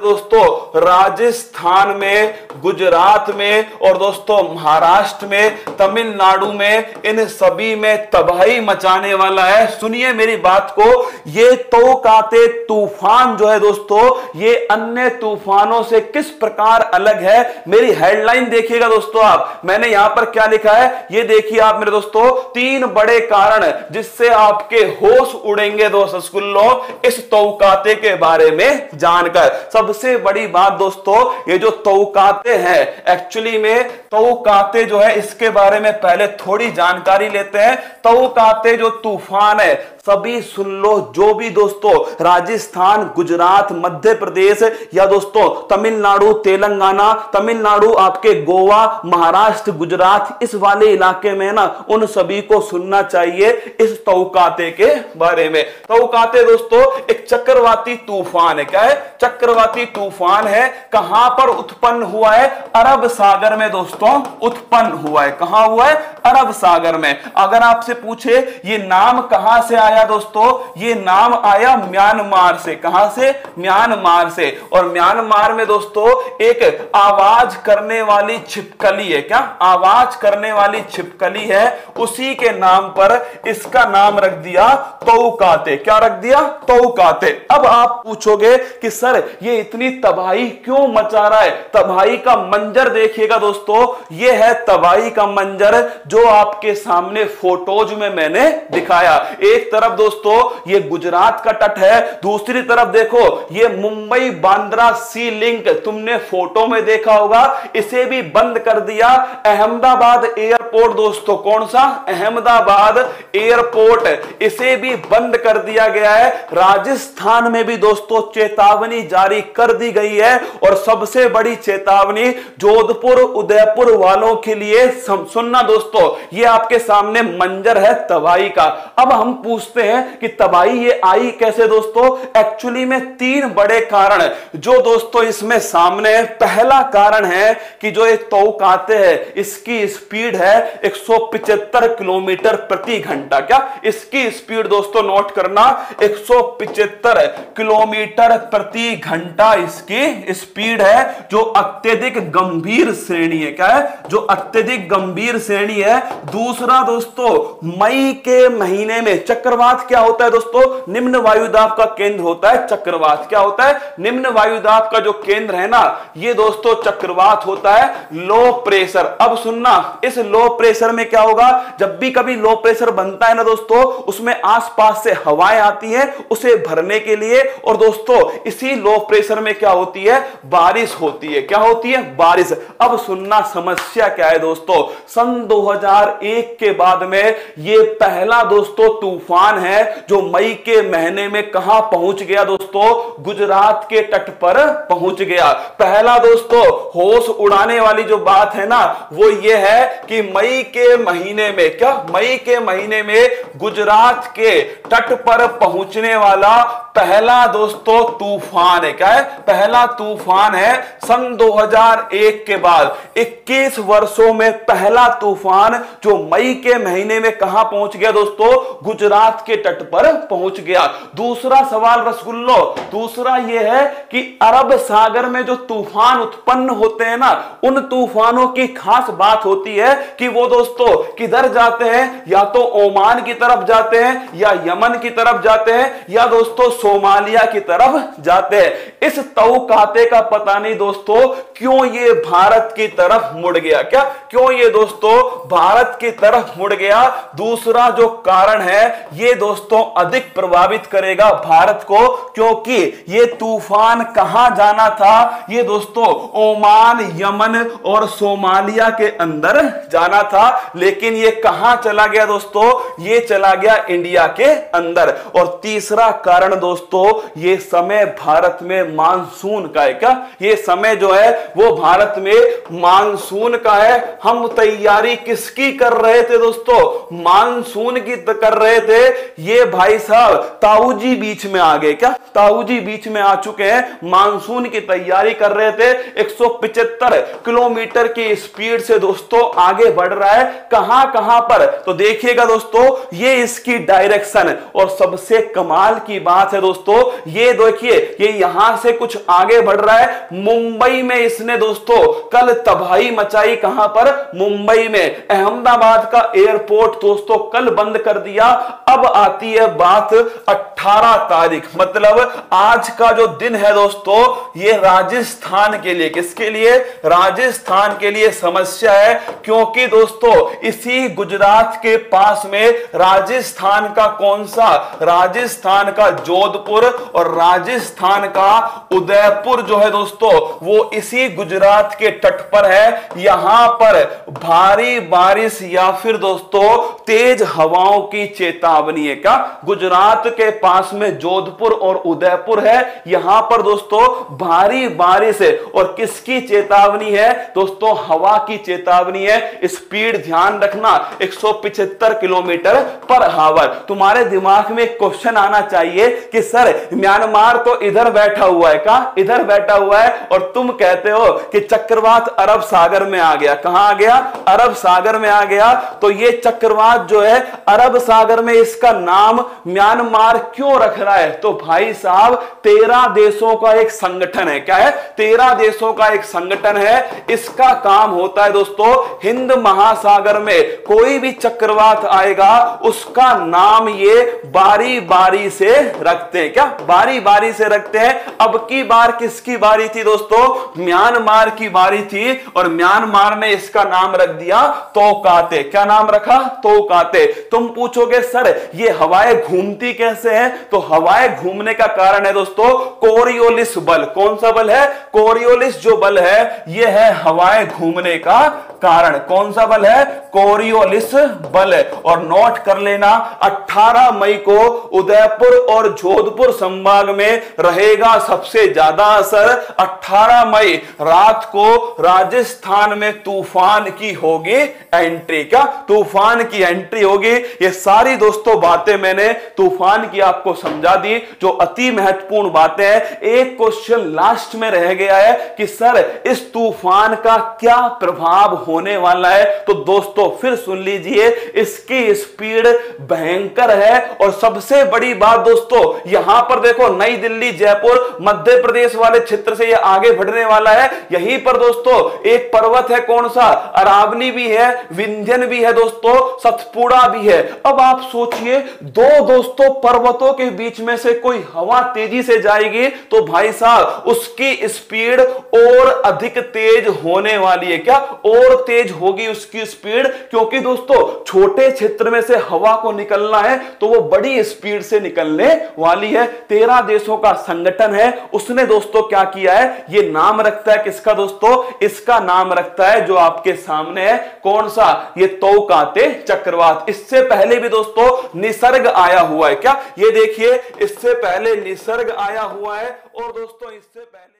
दोस्तों राजस्थान में, गुजरात में और दोस्तों महाराष्ट्र में, तमिलनाडु में, इन सभी में तबाही मचाने वाला है। सुनिए मेरी बात को, ये तौकाते तूफान जो है दोस्तों, ये अन्य तूफानों से किस प्रकार अलग है, मेरी हेडलाइन देखिएगा दोस्तों आप। मैंने यहां पर क्या लिखा है ये देखिए आप मेरे दोस्तों, 3 बड़े कारण जिससे आपके होश उड़ेंगे दोस्त स्कूलों इस तौकाते के बारे में जानकर। सबसे बड़ी बात दोस्तों, ये जो तौकाते हैं, एक्चुअली में तौकाते जो है इसके बारे में पहले थोड़ी जानकारी लेते हैं। तौकाते जो तूफान है, सभी सुन लो, जो भी दोस्तों राजस्थान, गुजरात, मध्य प्रदेश या दोस्तों तमिलनाडु, तेलंगाना, तमिलनाडु आपके गोवा, महाराष्ट्र, गुजरात, इस वाले इलाके में ना, उन सभी को सुनना चाहिए इस तौकाते के बारे में। तौकाते दोस्तों एक चक्रवाती तूफान है। क्या है? चक्रवाती तूफान है। कहां पर उत्पन्न हुआ है? अरब सागर में दोस्तों उत्पन्न हुआ है। कहां हुआ है? अरब सागर में। अगर आपसे पूछे ये नाम कहां से आया दोस्तों, ये नाम आया म्यांमार से। कहां से? म्यांमार से। और म्यांमार में दोस्तों एक आवाज करने वाली छिपकली है। क्या? आवाज करने वाली छिपकली है, उसी के नाम पर इसका नाम रख दिया तौकाते। क्या रख दिया? तौकाते। अब आप पूछोगे कि सर ये इतनी तबाही क्यों मचा रहा है? तबाही का मंजर देखिएगा दोस्तों, ये है तबाही का मंजर जो आपके सामने फोटोज में मैंने दिखाया। एक तरफ दोस्तों ये गुजरात का तट है, दूसरी तरफ देखो ये मुंबई बांद्रा सी लिंक, तुमने फोटो में देखा होगा, इसे भी बंद कर दिया। अहमदाबाद एयरपोर्ट दोस्तों, कौन सा? अहमदाबाद एयरपोर्ट, इसे भी बंद कर दिया गया है। राजस्थान में भी दोस्तों चेतावनी जारी कर दी गई है। और सबसे बड़ी चेतावनी जोधपुर, उदयपुर वालों के लिए सुनना दोस्तों, ये आपके सामने मंजर है तबाही का। अब हम पूछते हैं कि तबाही ये आई कैसे दोस्तों? एक्चुअली में 3 बड़े कारण जो दोस्तों इसमें सामने है। पहला कारण है कि जो ये तौकाते है इसकी स्पीड है 175 किलोमीटर प्रति घंटा। क्या? इसकी स्पीड दोस्तों नोट करना, 175 किलोमीटर प्रति घंटा इसकी स्पीड है, जो अत्यधिक गंभीर श्रेणी है। क्या है? जो अत्यधिक गंभीर श्रेणी है। दूसरा दोस्तों, मई के महीने में चक्रवात क्या होता है दोस्तों? निम्न वायुदाब का केंद्र होता है चक्रवात। क्या होता है? निम्न वायुदाब का जो केंद्र है ना, ये दोस्तों चक्रवात होता है लो प्रेशर। अब सुनना, इस लो प्रेशर में क्या होगा? जब भी कभी लो प्रेशर बनता है ना दोस्तों, उसमें आसपास से हवाएं आती हैं उसे भरने के लिए। और दोस्तों इसी लो प्रेशर में क्या होती है? बारिश होती है। क्या होती है? बारिश। अब सुनना समस्या क्या है दोस्तों, सन 2001 के बाद में ये पहला दोस्तों तूफान है जो मई के महीने में कहां पहुंच गया दोस्तों? गुजरात के तट पर पहुंच गया। पहला दोस्तों होश उड़ाने वाली जो बात है ना, वो ये है कि मई के महीने में, क्या मई के महीने में गुजरात के तट पर पहुंचने वाला पहला दोस्तों तूफान है। क्या है? पहला तूफान है सन 2001 के बाद 21 वर्षों में पहला तूफान जो मई के महीने में कहां पहुंच गया दोस्तों? गुजरात के तट पर पहुंच गया। दूसरा सवाल रसगुल्लो, दूसरा यह है कि अरब सागर में जो तूफान उत्पन्न होते हैं ना, उन तूफानों की खास बात होती है कि वो दोस्तों किधर जाते हैं? या तो ओमान की तरफ जाते हैं, या यमन की तरफ जाते हैं, या दोस्तों सोमालिया की तरफ जाते हैं। इस तौकाते का पता नहीं दोस्तों क्यों ये भारत की तरफ मुड़ गया। क्या? क्यों ये दोस्तों भारत की तरफ मुड़ गया? दूसरा जो कारण है, ये दोस्तों अधिक प्रभावित करेगा भारत को, क्योंकि ये तूफान कहां जाना था? ये दोस्तों ओमान, यमन और सोमालिया के अंदर जाना था। लेकिन ये कहां चला गया दोस्तों? ये चला गया इंडिया के अंदर। और तीसरा कारण दोस्तों, ये समय भारत में मानसून का है। क्या? ये समय जो है वो भारत में मानसून का है। हम तैयारी किसकी कर रहे थे दोस्तों? मानसून की कर रहे थे, ये भाई साहब ताऊ जी बीच में आ गए। क्या ताऊ जी बीच में आ चुके हैं, मानसून की तैयारी कर रहे थे। 175 किलोमीटर की स्पीड से दोस्तों आगे बढ़ रहा है। कहां कहां पर, तो देखिएगा दोस्तों ये इसकी डायरेक्शन, और सबसे कमाल की बात है दोस्तों ये देखिए ये यहां से कुछ आगे बढ़ रहा है। मुंबई में इसने दोस्तों कल तबाही मचाई। कहां पर? मुंबई में। अहमदाबाद का एयरपोर्ट दोस्तों कल बंद कर दिया। अब आती है बात 18 तारीख, मतलब आज का जो दिन है दोस्तों ये राजस्थान के लिए, किसके लिए? राजस्थान के लिए समस्या है, क्योंकि दोस्तों इसी गुजरात के पास में राजस्थान का कौन सा? राजस्थान का जोधपुर और राजस्थान का उदयपुर जो है दोस्तों वो इसी गुजरात के तट पर है। यहां पर भारी बारिश या फिर दोस्तों तेज हवाओं की चेतावनी है। क्या? गुजरात के पास में जोधपुर और उदयपुर है, यहां पर दोस्तों भारी बारिश है। और किसकी चेतावनी है दोस्तों? हवा की चेतावनी है। स्पीड ध्यान रखना 175 किलोमीटर पर आवर। तुम्हारे दिमाग में क्वेश्चन आना चाहिए कि सर म्यांमार तो इधर बैठा हुआ है, का इधर बैठा हुआ है, और तुम कहते हो कि चक्रवात अरब सागर में आ गया। कहां आ गया? अरब सागर में आ गया। तो ये चक्रवात जो है अरब सागर में, इसका नाम म्यांमार क्यों रख रहा है? तो भाई साहब 13 देशों का एक संगठन है। क्या है? 13 देशों का एक संगठन है। इसका काम होता है दोस्तों हिंद महासागर में कोई भी चक्रवात आएगा उसका नाम ये बारी बारी से रखते हैं। क्या? बारी बारी से रखते हैं। अब की बार किसकी बारी थी दोस्तों? म्यांमार की बारी थी, और म्यांमार ने इसका नाम रख दिया तोकाते। क्या नाम रखा? तोकाते। तुम पूछोगे सर ये हवाएं घूमती कैसे हैं? तो हवाएं घूमने का कारण है दोस्तों कोरियोलिस बल। कौन सा बल है? कोरियोलिस जो बल है यह है हवाएं घूमने का कारण। कौन सा बल है? कोरियोलिस बल है। और नोट कर लेना 18 मई को उदयपुर और जोधपुर संभाग में रहेगा सबसे ज्यादा असर। 18 मई रात को राजस्थान में तूफान की होगी एंट्री। क्या? तूफान की एंट्री होगी। ये सारी दोस्तों बातें मैंने तूफान की आपको समझा दी, जो अति महत्वपूर्ण बातें हैं। एक क्वेश्चन लास्ट में रह गया है कि सर इस तूफान का क्या प्रभाव होने वाला है? तो दोस्तों फिर सुन लीजिए, इसकी स्पीड भयंकर है। और सबसे बड़ी बात दोस्तों यहां पर देखो नई दिल्ली, जयपुर, मध्य प्रदेश वाले क्षेत्र से यह आगे बढ़ने वाला है। यहीं पर दोस्तों एक पर्वत है, कौन सा? अरावली भी है, विंध्यन भी है दोस्तों, सतपुड़ा भी है। अब आप सोचिए दो दोस्तों पर्वतों के बीच में से कोई हवा तेजी से जाएगी तो भाई साहब उसकी स्पीड और अधिक तेज होने वाली है। क्या? और तेज होगी उसकी स्पीड, क्योंकि दोस्तों छोटे क्षेत्र में से हवा को निकलना है तो वो बड़ी स्पीड से निकलने वाली है। 13 देशों का संगठन है, उसने दोस्तों क्या किया है? ये नाम रखता है किसका दोस्तों? इसका नाम रखता है जो आपके सामने है, कौन सा? ये तोकाते चक्रवात। इससे पहले भी दोस्तों निसर्ग आया हुआ है। क्या? ये देखिए इससे पहले निसर्ग आया हुआ है, और दोस्तों इससे पहले